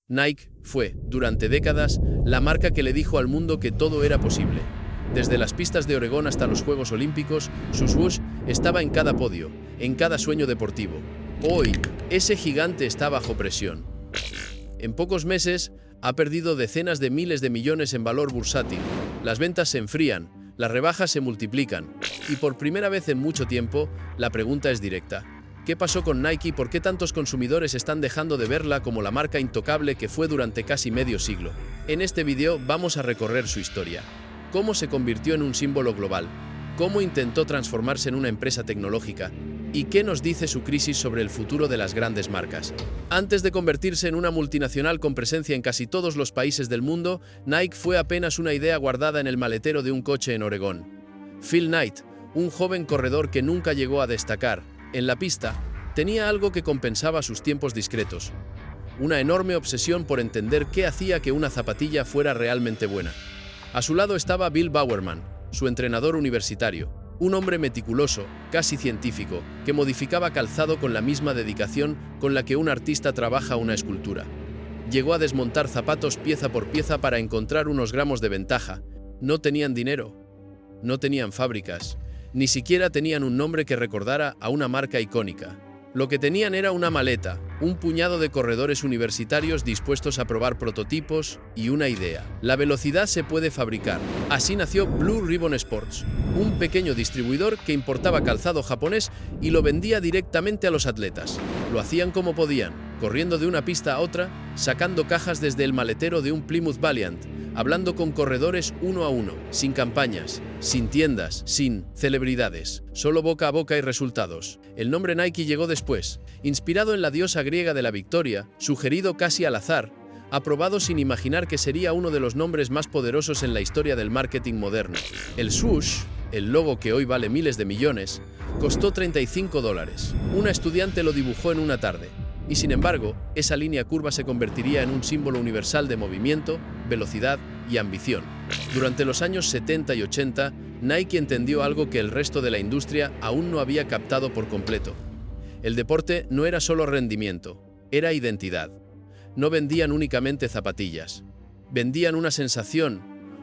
Nike fue, durante décadas, la marca que le dijo al mundo que todo era posible. Desde las pistas de Oregón hasta los Juegos Olímpicos, su swoosh estaba en cada podio, en cada sueño deportivo. Hoy, ese gigante está bajo presión. En pocos meses, ha perdido decenas de miles de millones en valor bursátil. Las ventas se enfrían, las rebajas se multiplican. Y por primera vez en mucho tiempo, la pregunta es directa. ¿Qué pasó con Nike y por qué tantos consumidores están dejando de verla como la marca intocable que fue durante casi medio siglo? En este video vamos a recorrer su historia. Cómo se convirtió en un símbolo global, cómo intentó transformarse en una empresa tecnológica y qué nos dice su crisis sobre el futuro de las grandes marcas. Antes de convertirse en una multinacional con presencia en casi todos los países del mundo, Nike fue apenas una idea guardada en el maletero de un coche en Oregón. Phil Knight, un joven corredor que nunca llegó a destacar en la pista, tenía algo que compensaba sus tiempos discretos. Una enorme obsesión por entender qué hacía que una zapatilla fuera realmente buena. A su lado estaba Bill Bowerman, su entrenador universitario, un hombre meticuloso, casi científico, que modificaba calzado con la misma dedicación con la que un artista trabaja una escultura. Llegó a desmontar zapatos pieza por pieza para encontrar unos gramos de ventaja. No tenían dinero, no tenían fábricas, ni siquiera tenían un nombre que recordara a una marca icónica. Lo que tenían era una maleta, un puñado de corredores universitarios dispuestos a probar prototipos y una idea. La velocidad se puede fabricar. Así nació Blue Ribbon Sports, un pequeño distribuidor que importaba calzado japonés y lo vendía directamente a los atletas. Lo hacían como podían, corriendo de una pista a otra, sacando cajas desde el maletero de un Plymouth Valiant, hablando con corredores uno a uno, sin campañas, sin tiendas, sin celebridades, solo boca a boca y resultados. El nombre Nike llegó después, inspirado en la diosa griega de la victoria, sugerido casi al azar, aprobado sin imaginar que sería uno de los nombres más poderosos en la historia del marketing moderno. El swoosh, el logo que hoy vale miles de millones, costó $35. Una estudiante lo dibujó en una tarde. Y sin embargo, esa línea curva se convertiría en un símbolo universal de movimiento, velocidad y ambición. Durante los años 70 y 80, Nike entendió algo que el resto de la industria aún no había captado por completo. El deporte no era solo rendimiento, era identidad. No vendían únicamente zapatillas, vendían una sensación,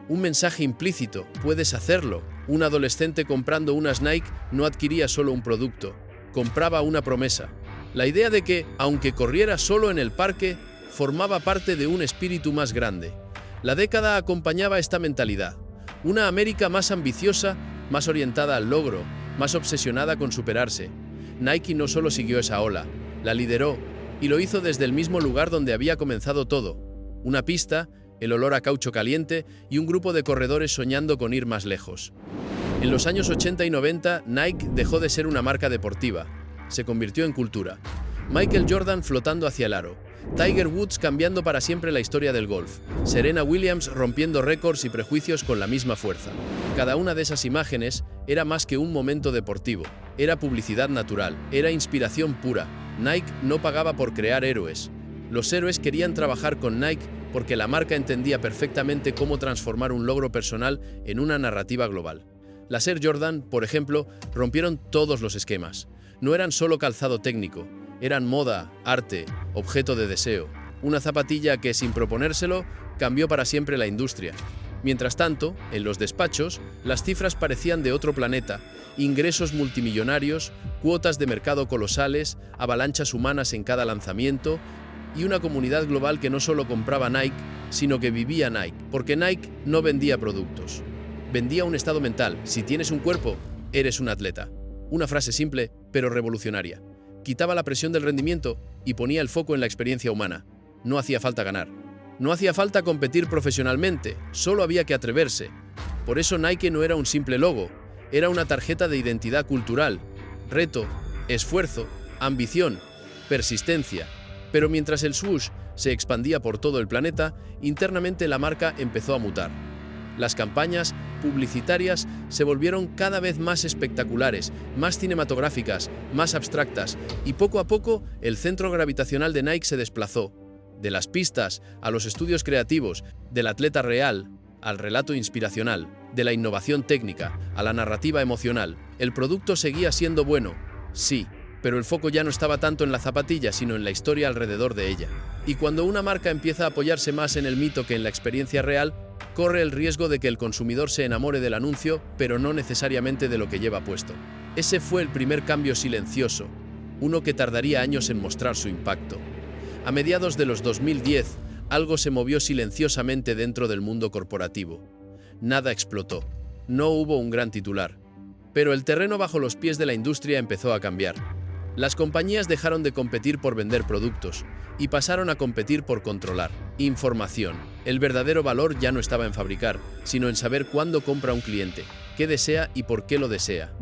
un mensaje implícito, puedes hacerlo. Un adolescente comprando unas Nike no adquiría solo un producto, compraba una promesa. La idea de que, aunque corriera solo en el parque, formaba parte de un espíritu más grande. La década acompañaba esta mentalidad. Una América más ambiciosa, más orientada al logro, más obsesionada con superarse. Nike no solo siguió esa ola, la lideró, y lo hizo desde el mismo lugar donde había comenzado todo. Una pista, el olor a caucho caliente y un grupo de corredores soñando con ir más lejos. En los años 80 y 90, Nike dejó de ser una marca deportiva. Se convirtió en cultura. Michael Jordan flotando hacia el aro, Tiger Woods cambiando para siempre la historia del golf, Serena Williams rompiendo récords y prejuicios con la misma fuerza. Cada una de esas imágenes era más que un momento deportivo, era publicidad natural, era inspiración pura. Nike no pagaba por crear héroes. Los héroes querían trabajar con Nike porque la marca entendía perfectamente cómo transformar un logro personal en una narrativa global. Las Air Jordan, por ejemplo, rompieron todos los esquemas. No eran solo calzado técnico, eran moda, arte, objeto de deseo. Una zapatilla que, sin proponérselo, cambió para siempre la industria. Mientras tanto, en los despachos, las cifras parecían de otro planeta. Ingresos multimillonarios, cuotas de mercado colosales, avalanchas humanas en cada lanzamiento y una comunidad global que no solo compraba Nike, sino que vivía Nike. Porque Nike no vendía productos. Vendía un estado mental. Si tienes un cuerpo, eres un atleta. Una frase simple, pero revolucionaria. Quitaba la presión del rendimiento y ponía el foco en la experiencia humana. No hacía falta ganar. No hacía falta competir profesionalmente, solo había que atreverse. Por eso Nike no era un simple logo, era una tarjeta de identidad cultural. Reto, esfuerzo, ambición, persistencia. Pero mientras el swoosh se expandía por todo el planeta, internamente la marca empezó a mutar. Las campañas publicitarias se volvieron cada vez más espectaculares, más cinematográficas, más abstractas, y poco a poco el centro gravitacional de Nike se desplazó. De las pistas a los estudios creativos, del atleta real al relato inspiracional, de la innovación técnica a la narrativa emocional. El producto seguía siendo bueno, sí, Pero el foco ya no estaba tanto en la zapatilla, sino en la historia alrededor de ella. Y cuando una marca empieza a apoyarse más en el mito que en la experiencia real, corre el riesgo de que el consumidor se enamore del anuncio, pero no necesariamente de lo que lleva puesto. Ese fue el primer cambio silencioso, uno que tardaría años en mostrar su impacto. A mediados de los 2010, algo se movió silenciosamente dentro del mundo corporativo. Nada explotó. No hubo un gran titular. Pero el terreno bajo los pies de la industria empezó a cambiar. Las compañías dejaron de competir por vender productos y pasaron a competir por controlar información. El verdadero valor ya no estaba en fabricar, sino en saber cuándo compra un cliente, qué desea y por qué lo desea.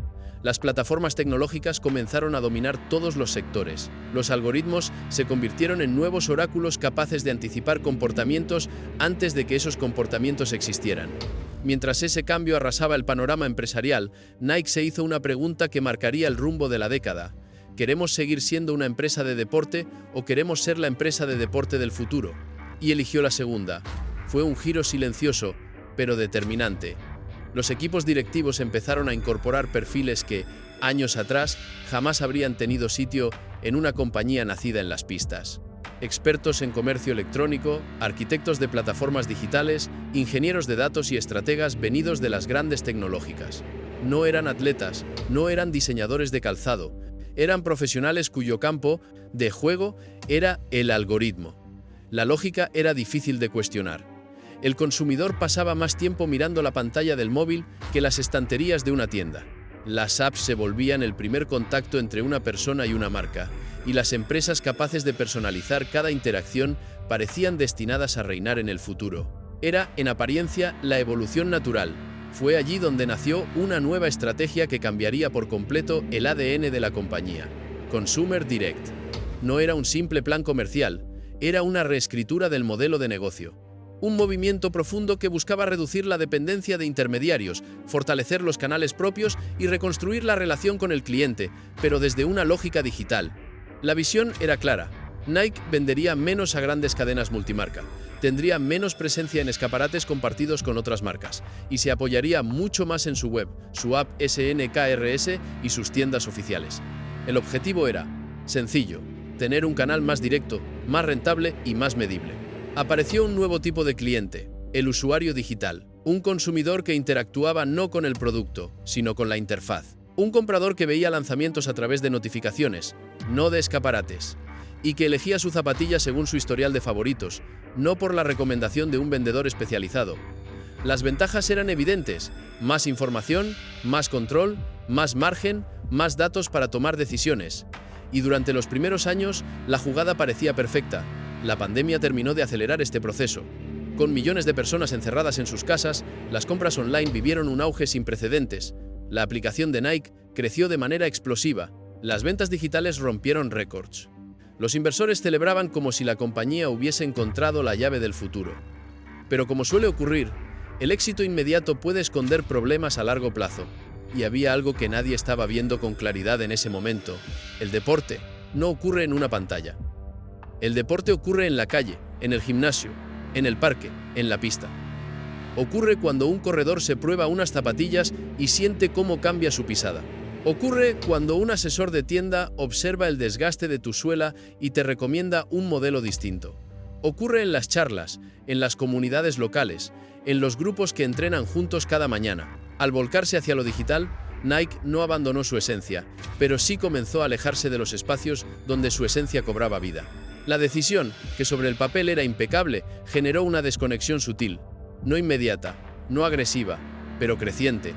Las plataformas tecnológicas comenzaron a dominar todos los sectores. Los algoritmos se convirtieron en nuevos oráculos capaces de anticipar comportamientos antes de que esos comportamientos existieran. Mientras ese cambio arrasaba el panorama empresarial, Nike se hizo una pregunta que marcaría el rumbo de la década. ¿Queremos seguir siendo una empresa de deporte o queremos ser la empresa de deporte del futuro? Y eligió la segunda. Fue un giro silencioso, pero determinante. Los equipos directivos empezaron a incorporar perfiles que, años atrás, jamás habrían tenido sitio en una compañía nacida en las pistas. Expertos en comercio electrónico, arquitectos de plataformas digitales, ingenieros de datos y estrategas venidos de las grandes tecnológicas. No eran atletas, no eran diseñadores de calzado, eran profesionales cuyo campo de juego era el algoritmo. La lógica era difícil de cuestionar. El consumidor pasaba más tiempo mirando la pantalla del móvil que las estanterías de una tienda. Las apps se volvían el primer contacto entre una persona y una marca, y las empresas capaces de personalizar cada interacción parecían destinadas a reinar en el futuro. Era, en apariencia, la evolución natural. Fue allí donde nació una nueva estrategia que cambiaría por completo el ADN de la compañía. Consumer Direct. No era un simple plan comercial, era una reescritura del modelo de negocio. Un movimiento profundo que buscaba reducir la dependencia de intermediarios, fortalecer los canales propios y reconstruir la relación con el cliente, pero desde una lógica digital. La visión era clara. Nike vendería menos a grandes cadenas multimarca, tendría menos presencia en escaparates compartidos con otras marcas y se apoyaría mucho más en su web, su app SNKRS y sus tiendas oficiales. El objetivo era sencillo: tener un canal más directo, más rentable y más medible. Apareció un nuevo tipo de cliente, el usuario digital, un consumidor que interactuaba no con el producto, sino con la interfaz, un comprador que veía lanzamientos a través de notificaciones, no de escaparates, y que elegía su zapatilla según su historial de favoritos, no por la recomendación de un vendedor especializado. Las ventajas eran evidentes: más información, más control, más margen, más datos para tomar decisiones. Y durante los primeros años, la jugada parecía perfecta. La pandemia terminó de acelerar este proceso. Con millones de personas encerradas en sus casas, las compras online vivieron un auge sin precedentes. La aplicación de Nike creció de manera explosiva. Las ventas digitales rompieron récords. Los inversores celebraban como si la compañía hubiese encontrado la llave del futuro. Pero como suele ocurrir, el éxito inmediato puede esconder problemas a largo plazo. Y había algo que nadie estaba viendo con claridad en ese momento. El deporte no ocurre en una pantalla. El deporte ocurre en la calle, en el gimnasio, en el parque, en la pista. Ocurre cuando un corredor se prueba unas zapatillas y siente cómo cambia su pisada. Ocurre cuando un asesor de tienda observa el desgaste de tu suela y te recomienda un modelo distinto. Ocurre en las charlas, en las comunidades locales, en los grupos que entrenan juntos cada mañana. Al volcarse hacia lo digital, Nike no abandonó su esencia, pero sí comenzó a alejarse de los espacios donde su esencia cobraba vida. La decisión, que sobre el papel era impecable, generó una desconexión sutil, no inmediata, no agresiva, pero creciente.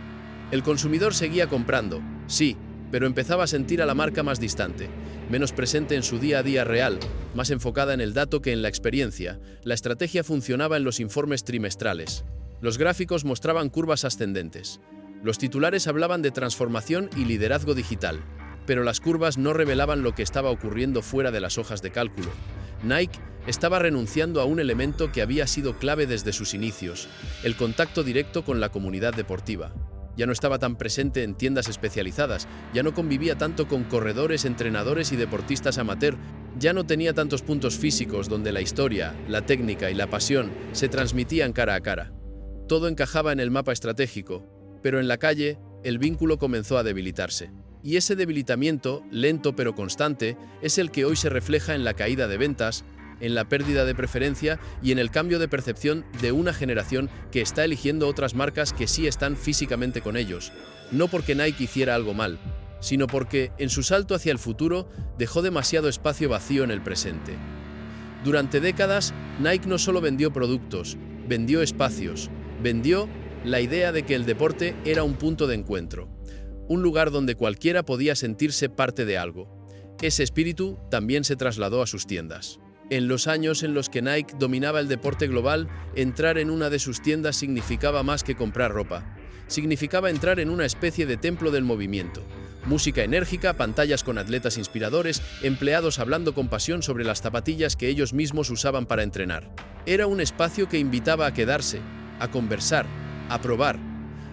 El consumidor seguía comprando, sí, pero empezaba a sentir a la marca más distante, menos presente en su día a día real, más enfocada en el dato que en la experiencia. La estrategia funcionaba en los informes trimestrales. Los gráficos mostraban curvas ascendentes. Los titulares hablaban de transformación y liderazgo digital, pero las curvas no revelaban lo que estaba ocurriendo fuera de las hojas de cálculo. Nike estaba renunciando a un elemento que había sido clave desde sus inicios: el contacto directo con la comunidad deportiva. Ya no estaba tan presente en tiendas especializadas, ya no convivía tanto con corredores, entrenadores y deportistas amateur, ya no tenía tantos puntos físicos donde la historia, la técnica y la pasión se transmitían cara a cara. Todo encajaba en el mapa estratégico, pero en la calle, el vínculo comenzó a debilitarse. Y ese debilitamiento, lento pero constante, es el que hoy se refleja en la caída de ventas, en la pérdida de preferencia y en el cambio de percepción de una generación que está eligiendo otras marcas que sí están físicamente con ellos, no porque Nike hiciera algo mal, sino porque, en su salto hacia el futuro, dejó demasiado espacio vacío en el presente. Durante décadas, Nike no solo vendió productos, vendió espacios, vendió la idea de que el deporte era un punto de encuentro, un lugar donde cualquiera podía sentirse parte de algo. Ese espíritu también se trasladó a sus tiendas. En los años en los que Nike dominaba el deporte global, entrar en una de sus tiendas significaba más que comprar ropa. Significaba entrar en una especie de templo del movimiento. Música enérgica, pantallas con atletas inspiradores, empleados hablando con pasión sobre las zapatillas que ellos mismos usaban para entrenar. Era un espacio que invitaba a quedarse, a conversar, a probar,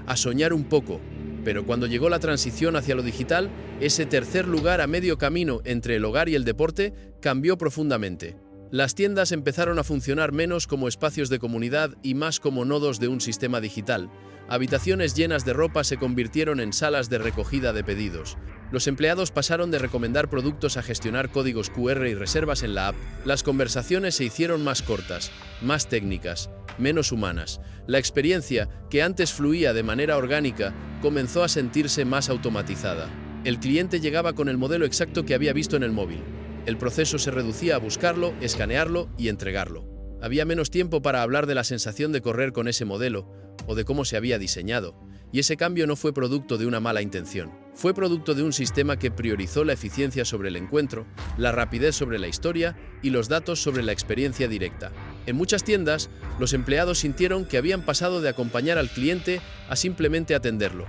a soñar un poco. Pero cuando llegó la transición hacia lo digital, ese tercer lugar a medio camino entre el hogar y el deporte cambió profundamente. Las tiendas empezaron a funcionar menos como espacios de comunidad y más como nodos de un sistema digital. Habitaciones llenas de ropa se convirtieron en salas de recogida de pedidos. Los empleados pasaron de recomendar productos a gestionar códigos QR y reservas en la app. Las conversaciones se hicieron más cortas, más técnicas, menos humanas. La experiencia, que antes fluía de manera orgánica, comenzó a sentirse más automatizada. El cliente llegaba con el modelo exacto que había visto en el móvil. El proceso se reducía a buscarlo, escanearlo y entregarlo. Había menos tiempo para hablar de la sensación de correr con ese modelo o de cómo se había diseñado. Y ese cambio no fue producto de una mala intención. Fue producto de un sistema que priorizó la eficiencia sobre el encuentro, la rapidez sobre la historia y los datos sobre la experiencia directa. En muchas tiendas, los empleados sintieron que habían pasado de acompañar al cliente a simplemente atenderlo.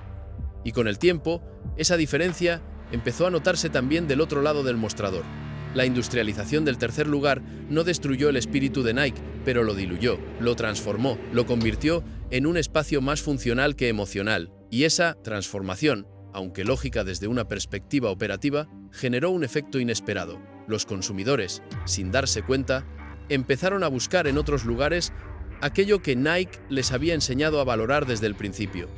Y con el tiempo, esa diferencia empezó a notarse también del otro lado del mostrador. La industrialización del tercer lugar no destruyó el espíritu de Nike, pero lo diluyó, lo transformó, lo convirtió en un espacio más funcional que emocional. Y esa transformación, aunque lógica desde una perspectiva operativa, generó un efecto inesperado. Los consumidores, sin darse cuenta, empezaron a buscar en otros lugares aquello que Nike les había enseñado a valorar desde el principio: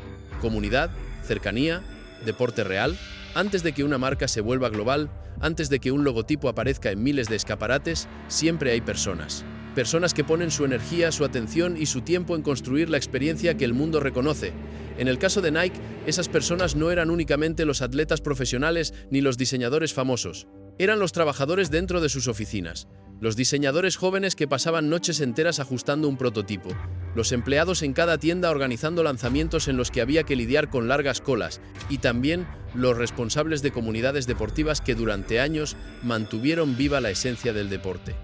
comunidad, cercanía, deporte real. Antes de que una marca se vuelva global, antes de que un logotipo aparezca en miles de escaparates, siempre hay personas. Personas que ponen su energía, su atención y su tiempo en construir la experiencia que el mundo reconoce. En el caso de Nike, esas personas no eran únicamente los atletas profesionales ni los diseñadores famosos. Eran los trabajadores dentro de sus oficinas, los diseñadores jóvenes que pasaban noches enteras ajustando un prototipo, los empleados en cada tienda organizando lanzamientos en los que había que lidiar con largas colas, y también los responsables de comunidades deportivas que durante años mantuvieron viva la esencia del deporte.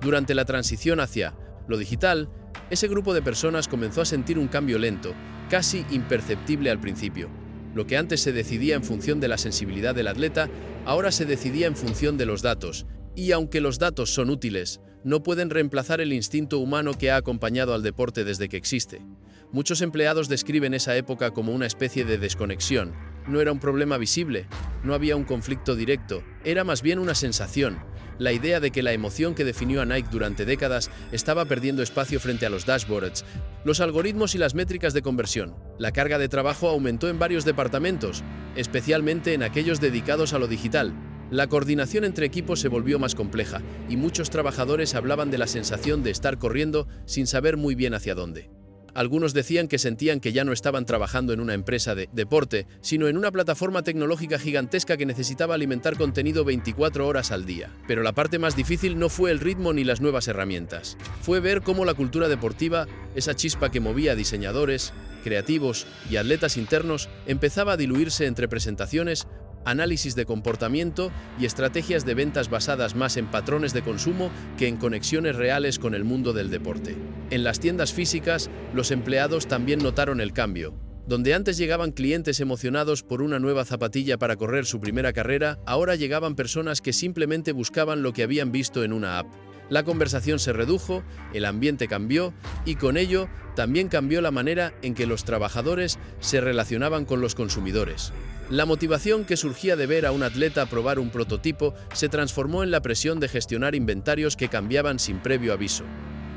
Durante la transición hacia lo digital, ese grupo de personas comenzó a sentir un cambio lento, casi imperceptible al principio. Lo que antes se decidía en función de la sensibilidad del atleta, ahora se decidía en función de los datos. Y aunque los datos son útiles, no pueden reemplazar el instinto humano que ha acompañado al deporte desde que existe. Muchos empleados describen esa época como una especie de desconexión. No era un problema visible, no había un conflicto directo, era más bien una sensación. La idea de que la emoción que definió a Nike durante décadas estaba perdiendo espacio frente a los dashboards, los algoritmos y las métricas de conversión. La carga de trabajo aumentó en varios departamentos, especialmente en aquellos dedicados a lo digital. La coordinación entre equipos se volvió más compleja y muchos trabajadores hablaban de la sensación de estar corriendo sin saber muy bien hacia dónde. Algunos decían que sentían que ya no estaban trabajando en una empresa de deporte, sino en una plataforma tecnológica gigantesca que necesitaba alimentar contenido 24 horas al día. Pero la parte más difícil no fue el ritmo ni las nuevas herramientas. Fue ver cómo la cultura deportiva, esa chispa que movía a diseñadores, creativos y atletas internos, empezaba a diluirse entre presentaciones, análisis de comportamiento y estrategias de ventas basadas más en patrones de consumo que en conexiones reales con el mundo del deporte. En las tiendas físicas, los empleados también notaron el cambio. Donde antes llegaban clientes emocionados por una nueva zapatilla para correr su primera carrera, ahora llegaban personas que simplemente buscaban lo que habían visto en una app. La conversación se redujo, el ambiente cambió y con ello también cambió la manera en que los trabajadores se relacionaban con los consumidores. La motivación que surgía de ver a un atleta probar un prototipo se transformó en la presión de gestionar inventarios que cambiaban sin previo aviso.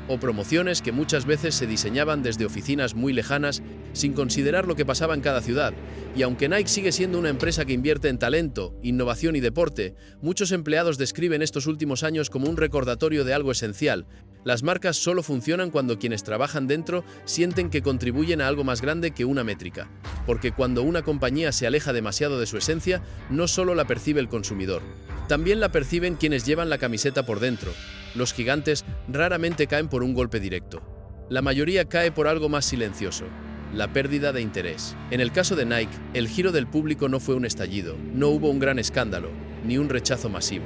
o promociones que muchas veces se diseñaban desde oficinas muy lejanas sin considerar lo que pasaba en cada ciudad. Y aunque Nike sigue siendo una empresa que invierte en talento, innovación y deporte, muchos empleados describen estos últimos años como un recordatorio de algo esencial. Las marcas solo funcionan cuando quienes trabajan dentro sienten que contribuyen a algo más grande que una métrica. Porque cuando una compañía se aleja demasiado de su esencia, no solo la percibe el consumidor, también la perciben quienes llevan la camiseta por dentro. Los gigantes raramente caen por un golpe directo. La mayoría cae por algo más silencioso: la pérdida de interés. En el caso de Nike, el giro del público no fue un estallido, no hubo un gran escándalo, ni un rechazo masivo.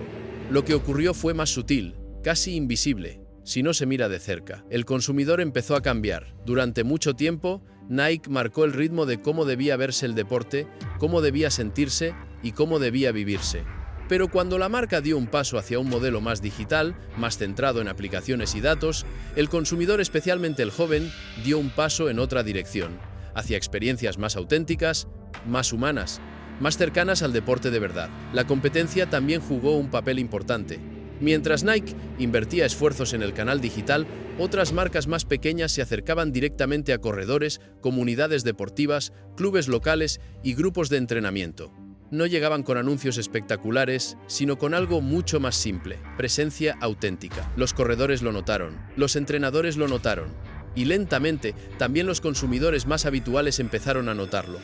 Lo que ocurrió fue más sutil, casi invisible, si no se mira de cerca. El consumidor empezó a cambiar. Durante mucho tiempo, Nike marcó el ritmo de cómo debía verse el deporte, cómo debía sentirse y cómo debía vivirse. Pero cuando la marca dio un paso hacia un modelo más digital, más centrado en aplicaciones y datos, el consumidor, especialmente el joven, dio un paso en otra dirección, hacia experiencias más auténticas, más humanas, más cercanas al deporte de verdad. La competencia también jugó un papel importante. Mientras Nike invertía esfuerzos en el canal digital, otras marcas más pequeñas se acercaban directamente a corredores, comunidades deportivas, clubes locales y grupos de entrenamiento. No llegaban con anuncios espectaculares, sino con algo mucho más simple: presencia auténtica. Los corredores lo notaron, los entrenadores lo notaron, y lentamente también los consumidores más habituales empezaron a notarlo.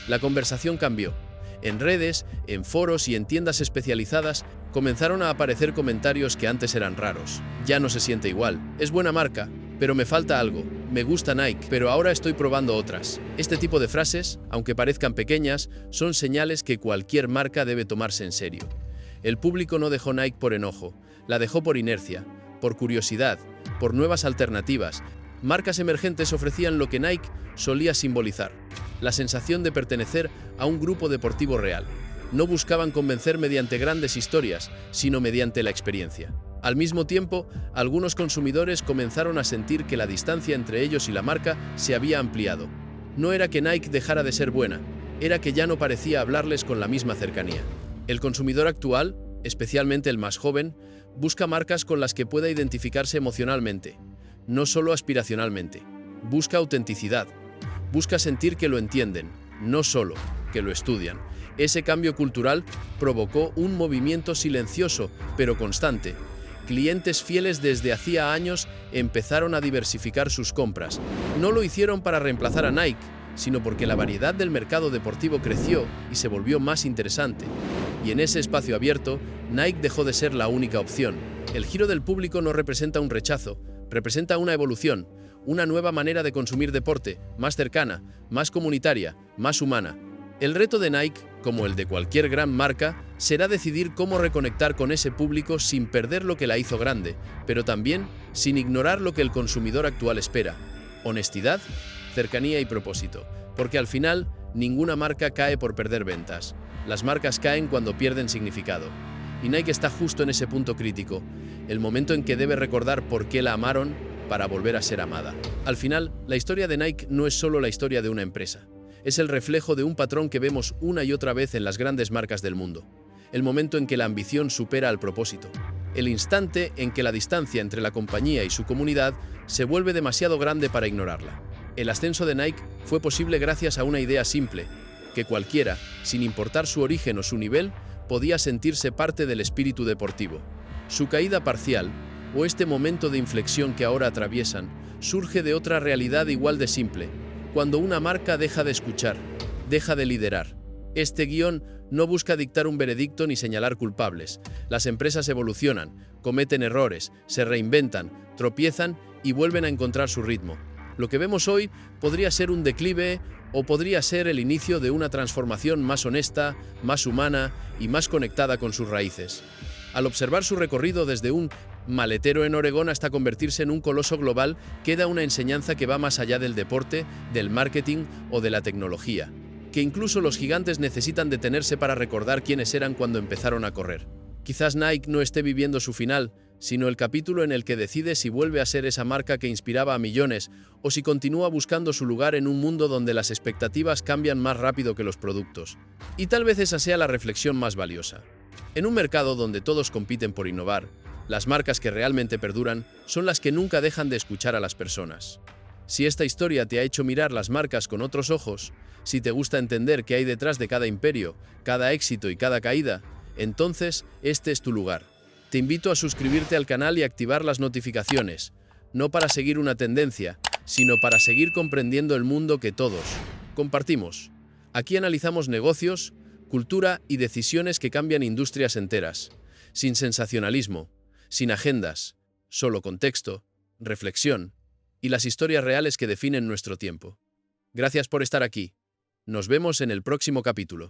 La conversación cambió. En redes, en foros y en tiendas especializadas comenzaron a aparecer comentarios que antes eran raros. Ya no se siente igual. Es buena marca, pero me falta algo. Me gusta Nike, pero ahora estoy probando otras. Este tipo de frases, aunque parezcan pequeñas, son señales que cualquier marca debe tomarse en serio. El público no dejó Nike por enojo, la dejó por inercia, por curiosidad, por nuevas alternativas. Marcas emergentes ofrecían lo que Nike solía simbolizar: la sensación de pertenecer a un grupo deportivo real. No buscaban convencer mediante grandes historias, sino mediante la experiencia. Al mismo tiempo, algunos consumidores comenzaron a sentir que la distancia entre ellos y la marca se había ampliado. No era que Nike dejara de ser buena, era que ya no parecía hablarles con la misma cercanía. El consumidor actual, especialmente el más joven, busca marcas con las que pueda identificarse emocionalmente, no solo aspiracionalmente. Busca autenticidad, busca sentir que lo entienden, no solo que lo estudian. Ese cambio cultural provocó un movimiento silencioso, pero constante. Clientes fieles desde hacía años empezaron a diversificar sus compras. No lo hicieron para reemplazar a Nike, sino porque la variedad del mercado deportivo creció y se volvió más interesante. Y en ese espacio abierto, Nike dejó de ser la única opción. El giro del público no representa un rechazo, representa una evolución, una nueva manera de consumir deporte, más cercana, más comunitaria, más humana. El reto de Nike, como el de cualquier gran marca, será decidir cómo reconectar con ese público sin perder lo que la hizo grande, pero también sin ignorar lo que el consumidor actual espera: honestidad, cercanía y propósito. Porque al final, ninguna marca cae por perder ventas. Las marcas caen cuando pierden significado. Y Nike está justo en ese punto crítico, el momento en que debe recordar por qué la amaron para volver a ser amada. Al final, la historia de Nike no es solo la historia de una empresa. Es el reflejo de un patrón que vemos una y otra vez en las grandes marcas del mundo. El momento en que la ambición supera al propósito. El instante en que la distancia entre la compañía y su comunidad se vuelve demasiado grande para ignorarla. El ascenso de Nike fue posible gracias a una idea simple: que cualquiera, sin importar su origen o su nivel, podía sentirse parte del espíritu deportivo. Su caída parcial, o este momento de inflexión que ahora atraviesan, surge de otra realidad igual de simple: cuando una marca deja de escuchar, deja de liderar. Este guión no busca dictar un veredicto ni señalar culpables. Las empresas evolucionan, cometen errores, se reinventan, tropiezan y vuelven a encontrar su ritmo. Lo que vemos hoy podría ser un declive o podría ser el inicio de una transformación más honesta, más humana y más conectada con sus raíces. Al observar su recorrido desde un maletero en Oregón hasta convertirse en un coloso global, queda una enseñanza que va más allá del deporte, del marketing o de la tecnología, que incluso los gigantes necesitan detenerse para recordar quiénes eran cuando empezaron a correr. Quizás Nike no esté viviendo su final, sino el capítulo en el que decide si vuelve a ser esa marca que inspiraba a millones o si continúa buscando su lugar en un mundo donde las expectativas cambian más rápido que los productos. Y tal vez esa sea la reflexión más valiosa. En un mercado donde todos compiten por innovar, Las marcas que realmente perduran son las que nunca dejan de escuchar a las personas. Si esta historia te ha hecho mirar las marcas con otros ojos, si te gusta entender qué hay detrás de cada imperio, cada éxito y cada caída, entonces este es tu lugar. Te invito a suscribirte al canal y activar las notificaciones, no para seguir una tendencia, sino para seguir comprendiendo el mundo que todos compartimos. Aquí analizamos negocios, cultura y decisiones que cambian industrias enteras, sin sensacionalismo, sin agendas, solo contexto, reflexión y las historias reales que definen nuestro tiempo. Gracias por estar aquí. Nos vemos en el próximo capítulo.